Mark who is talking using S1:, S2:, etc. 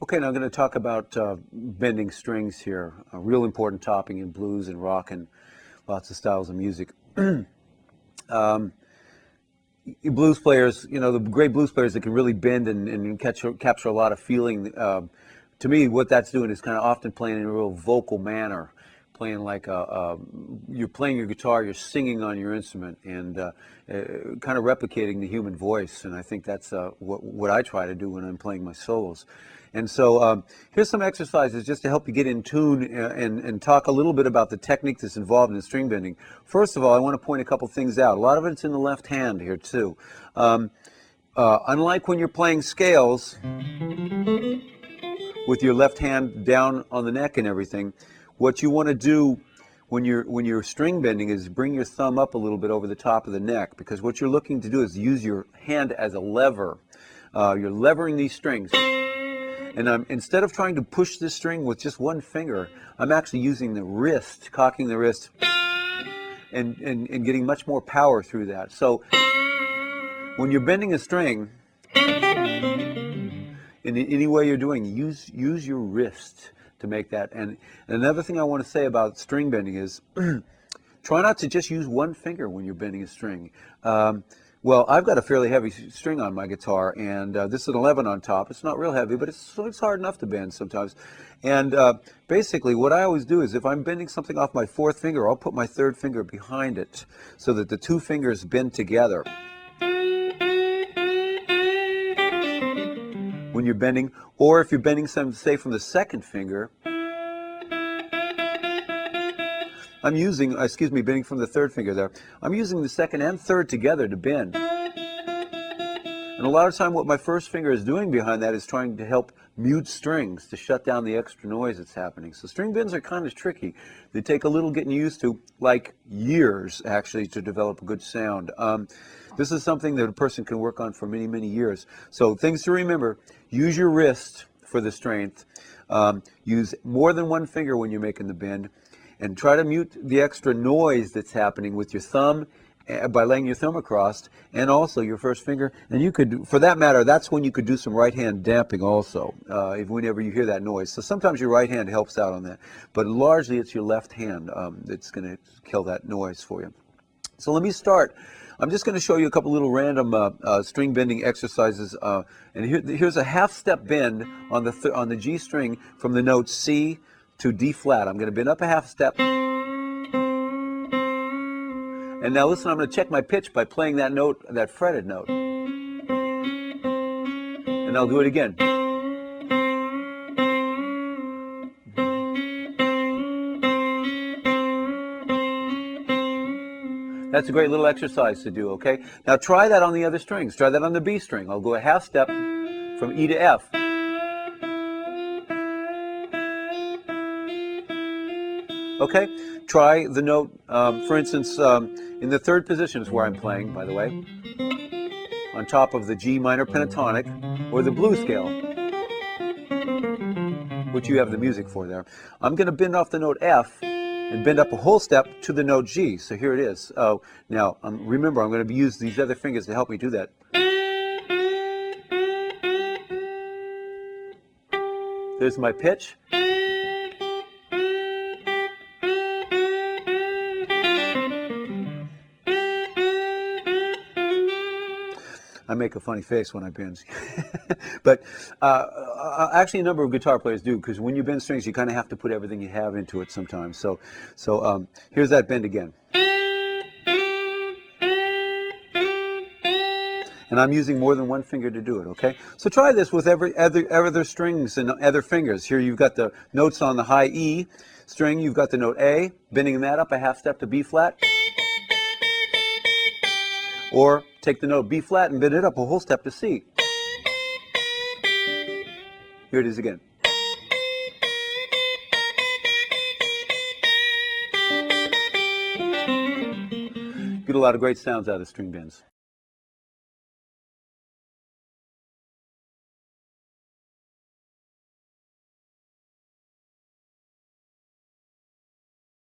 S1: Okay, now I'm going to talk about bending strings here, a real important topic in blues and rock and lots of styles of music. Blues players, you know, the great blues players that can really bend and capture a lot of feeling. To me, what that's doing is kind of often playing in a real vocal manner, playing like you're playing your guitar, you're singing on your instrument, and kind of replicating the human voice. And I think that's what I try to do when I'm playing my solos. And so here's some exercises just to help you get in tune and talk a little bit about the technique that's involved in string bending. First of all, I want to point a couple things out. A lot of it's in the left hand here too. Unlike when you're playing scales with your left hand down on the neck and everything, what you want to do when you're string bending is bring your thumb up a little bit over the top of the neck, because what you're looking to do is use your hand as a lever. You're levering these strings. And instead of trying to push this string with just one finger, I'm actually using the wrist, cocking the wrist, and getting much more power through that. So when you're bending a string, in any way you're doing, use your wrist to make that. And another thing I want to say about string bending is try not to just use one finger when you're bending a string. Well, I've got a fairly heavy string on my guitar, and this is an 11 on top. It's not real heavy, but it's hard enough to bend sometimes. And basically, what I always do is if I'm bending something off my fourth finger, I'll put my third finger behind it so that the two fingers bend together when you're bending. Or if you're bending some, say, from the second finger, I'm using, bending from the third finger there. I'm using the second and third together to bend. And a lot of time what my first finger is doing behind that is trying to help mute strings, to shut down the extra noise that's happening. So string bends are kind of tricky. They take a little getting used to, like years actually, to develop a good sound. This is something that a person can work on for many, many years. So things to remember: use your wrist for the strength. Use more than one finger when you're making the bend. And try to mute the extra noise that's happening with your thumb by laying your thumb across, and also your first finger. And you could, for that matter, that's when you could do some right hand damping also, whenever you hear that noise. So sometimes your right hand helps out on that, but largely it's your left hand that's going to kill that noise for you. So let me start. I'm just going to show you a couple little random string bending exercises, and here's a half step bend on the G string from the note C to D flat. I'm going to bend up a half step. And now listen, I'm going to check my pitch by playing that note, that fretted note. And I'll do it again. That's a great little exercise to do, okay? Now try that on the other strings. Try that on the B string. I'll go a half step from E to F. Okay, try the note, for instance, in the third position is where I'm playing, by the way, on top of the G minor pentatonic, or the blues scale, which you have the music for there. I'm going to bend off the note F and bend up a whole step to the note G. So here it is. Now, remember, I'm going to use these other fingers to help me do that. There's my pitch. I make a funny face when I bend. But actually a number of guitar players do, because when you bend strings, you kind of have to put everything you have into it sometimes. So here's that bend again. And I'm using more than one finger to do it, okay? So try this with every other strings and other fingers. Here you've got the notes on the high E string, you've got the note A, bending that up a half step to B flat. Or take the note B flat and bend it up a whole step to C. Here it is again. Get a lot of great sounds out of string bends.